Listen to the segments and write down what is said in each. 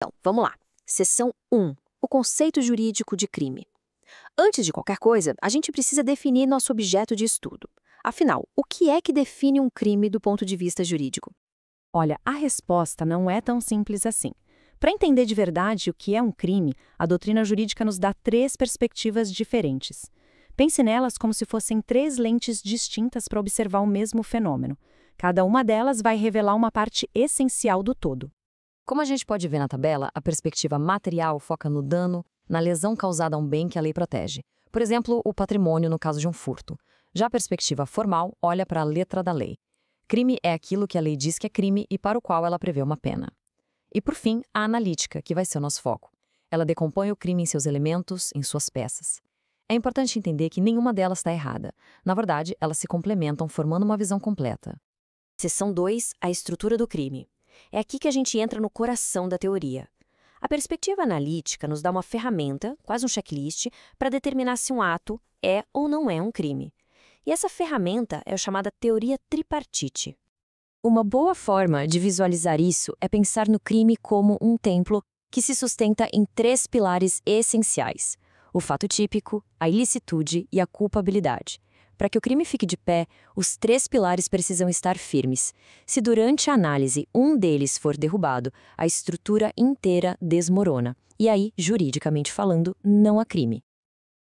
Então, vamos lá. Seção 1. O conceito jurídico de crime. Antes de qualquer coisa, a gente precisa definir nosso objeto de estudo. Afinal, o que é que define um crime do ponto de vista jurídico? Olha, a resposta não é tão simples assim. Para entender de verdade o que é um crime, a doutrina jurídica nos dá três perspectivas diferentes. Pense nelas como se fossem três lentes distintas para observar o mesmo fenômeno. Cada uma delas vai revelar uma parte essencial do todo. Como a gente pode ver na tabela, a perspectiva material foca no dano, na lesão causada a um bem que a lei protege. Por exemplo, o patrimônio no caso de um furto. Já a perspectiva formal olha para a letra da lei. Crime é aquilo que a lei diz que é crime e para o qual ela prevê uma pena. E, por fim, a analítica, que vai ser o nosso foco. Ela decompõe o crime em seus elementos, em suas peças. É importante entender que nenhuma delas está errada. Na verdade, elas se complementam, formando uma visão completa. Seção 2. A estrutura do crime. É aqui que a gente entra no coração da teoria. A perspectiva analítica nos dá uma ferramenta, quase um checklist, para determinar se um ato é ou não é um crime. E essa ferramenta é a chamada teoria tripartite. Uma boa forma de visualizar isso é pensar no crime como um templo que se sustenta em três pilares essenciais: o fato típico, a ilicitude e a culpabilidade. Para que o crime fique de pé, os três pilares precisam estar firmes. Se durante a análise um deles for derrubado, a estrutura inteira desmorona. E aí, juridicamente falando, não há crime.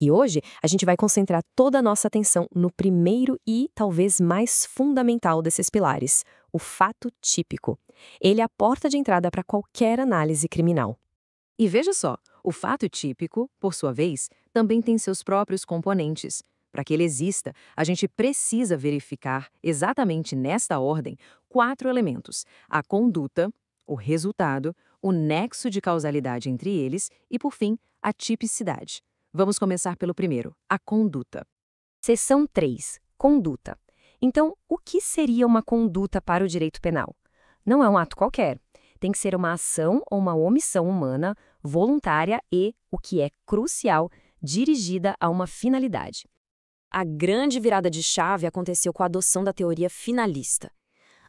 E hoje, a gente vai concentrar toda a nossa atenção no primeiro e talvez mais fundamental desses pilares, o fato típico. Ele é a porta de entrada para qualquer análise criminal. E veja só, o fato típico, por sua vez, também tem seus próprios componentes. Para que ele exista, a gente precisa verificar, exatamente nesta ordem, 4 elementos: a conduta, o resultado, o nexo de causalidade entre eles e, por fim, a tipicidade. Vamos começar pelo primeiro, a conduta. Seção 3. Conduta. Então, o que seria uma conduta para o direito penal? Não é um ato qualquer. Tem que ser uma ação ou uma omissão humana, voluntária e, o que é crucial, dirigida a uma finalidade. A grande virada de chave aconteceu com a adoção da teoria finalista.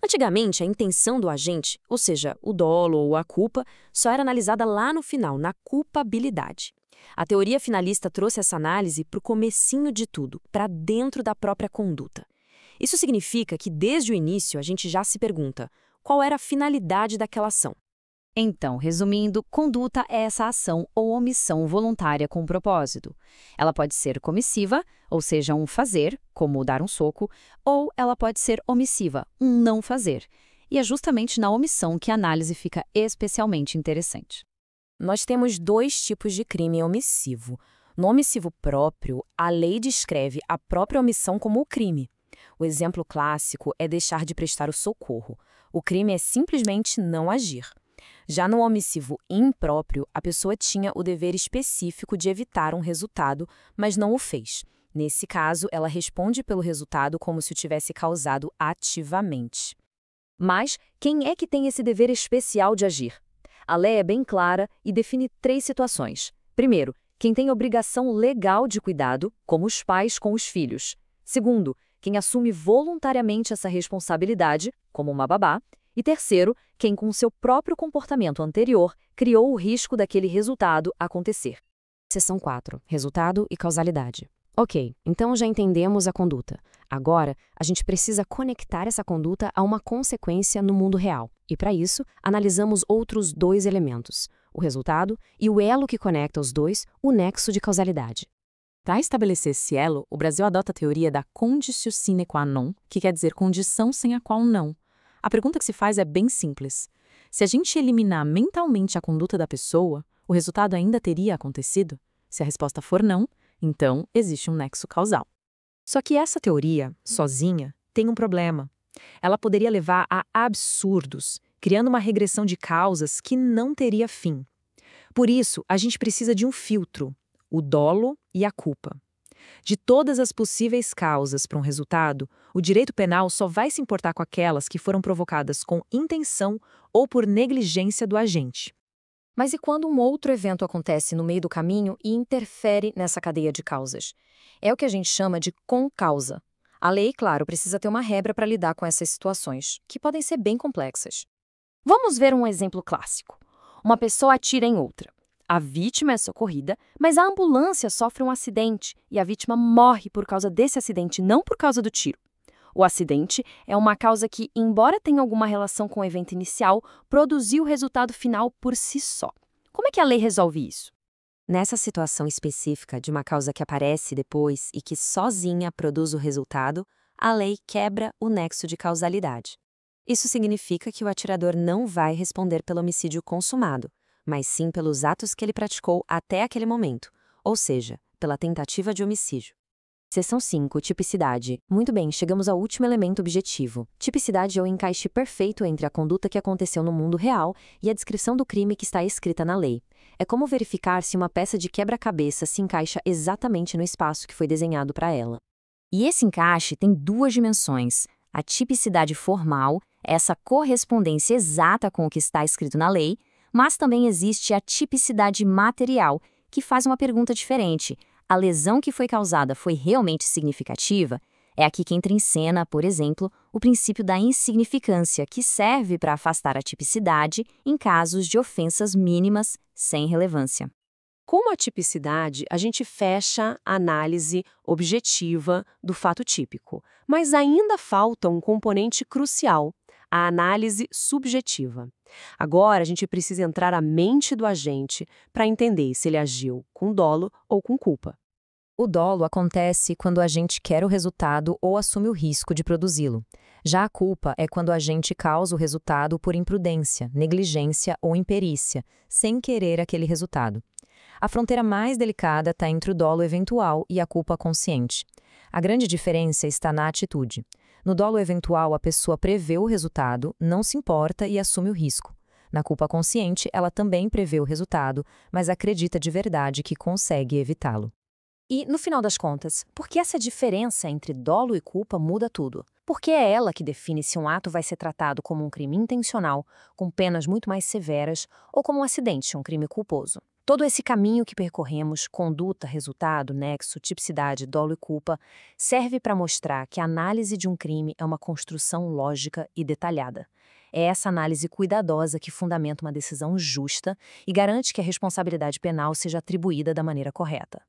Antigamente, a intenção do agente, ou seja, o dolo ou a culpa, só era analisada lá no final, na culpabilidade. A teoria finalista trouxe essa análise para o comecinho de tudo, para dentro da própria conduta. Isso significa que, desde o início, a gente já se pergunta: qual era a finalidade daquela ação? Então, resumindo, conduta é essa ação ou omissão voluntária com propósito. Ela pode ser comissiva, ou seja, um fazer, como dar um soco, ou ela pode ser omissiva, um não fazer. E é justamente na omissão que a análise fica especialmente interessante. Nós temos dois tipos de crime omissivo. No omissivo próprio, a lei descreve a própria omissão como o crime. O exemplo clássico é deixar de prestar o socorro. O crime é simplesmente não agir. Já no omissivo impróprio, a pessoa tinha o dever específico de evitar um resultado, mas não o fez. Nesse caso, ela responde pelo resultado como se o tivesse causado ativamente. Mas quem é que tem esse dever especial de agir? A lei é bem clara e define 3 situações. Primeiro, quem tem obrigação legal de cuidado, como os pais com os filhos. Segundo, quem assume voluntariamente essa responsabilidade, como uma babá. E terceiro, quem com seu próprio comportamento anterior criou o risco daquele resultado acontecer. Seção 4. Resultado e causalidade. Ok, então já entendemos a conduta. Agora, a gente precisa conectar essa conduta a uma consequência no mundo real. E para isso, analisamos outros 2 elementos: o resultado e o elo que conecta os dois, o nexo de causalidade. Para estabelecer esse elo, o Brasil adota a teoria da conditio sine qua non, que quer dizer condição sem a qual não. A pergunta que se faz é bem simples. Se a gente eliminar mentalmente a conduta da pessoa, o resultado ainda teria acontecido? Se a resposta for não, então existe um nexo causal. Só que essa teoria, sozinha, tem um problema. Ela poderia levar a absurdos, criando uma regressão de causas que não teria fim. Por isso, a gente precisa de um filtro: o dolo e a culpa. De todas as possíveis causas para um resultado, o direito penal só vai se importar com aquelas que foram provocadas com intenção ou por negligência do agente. Mas e quando um outro evento acontece no meio do caminho e interfere nessa cadeia de causas? É o que a gente chama de concausa. A lei, claro, precisa ter uma regra para lidar com essas situações, que podem ser bem complexas. Vamos ver um exemplo clássico. Uma pessoa atira em outra. A vítima é socorrida, mas a ambulância sofre um acidente e a vítima morre por causa desse acidente, não por causa do tiro. O acidente é uma causa que, embora tenha alguma relação com o evento inicial, produziu o resultado final por si só. Como é que a lei resolve isso? Nessa situação específica de uma causa que aparece depois e que sozinha produz o resultado, a lei quebra o nexo de causalidade. Isso significa que o atirador não vai responder pelo homicídio consumado, mas sim pelos atos que ele praticou até aquele momento, ou seja, pela tentativa de homicídio. Seção 5. Tipicidade. Muito bem, chegamos ao último elemento objetivo. Tipicidade é o encaixe perfeito entre a conduta que aconteceu no mundo real e a descrição do crime que está escrita na lei. É como verificar se uma peça de quebra-cabeça se encaixa exatamente no espaço que foi desenhado para ela. E esse encaixe tem duas dimensões. A tipicidade formal, essa correspondência exata com o que está escrito na lei, mas também existe a tipicidade material, que faz uma pergunta diferente. A lesão que foi causada foi realmente significativa? É aqui que entra em cena, por exemplo, o princípio da insignificância, que serve para afastar a tipicidade em casos de ofensas mínimas sem relevância. Com a tipicidade, a gente fecha a análise objetiva do fato típico, mas ainda falta um componente crucial, a análise subjetiva. Agora, a gente precisa entrar à mente do agente para entender se ele agiu com dolo ou com culpa. O dolo acontece quando o agente quer o resultado ou assume o risco de produzi-lo. Já a culpa é quando o agente causa o resultado por imprudência, negligência ou imperícia, sem querer aquele resultado. A fronteira mais delicada está entre o dolo eventual e a culpa consciente. A grande diferença está na atitude. No dolo eventual, a pessoa prevê o resultado, não se importa e assume o risco. Na culpa consciente, ela também prevê o resultado, mas acredita de verdade que consegue evitá-lo. E, no final das contas, por que essa diferença entre dolo e culpa muda tudo? Porque é ela que define se um ato vai ser tratado como um crime intencional, com penas muito mais severas, ou como um acidente, um crime culposo. Todo esse caminho que percorremos, conduta, resultado, nexo, tipicidade, dolo e culpa, serve para mostrar que a análise de um crime é uma construção lógica e detalhada. É essa análise cuidadosa que fundamenta uma decisão justa e garante que a responsabilidade penal seja atribuída da maneira correta.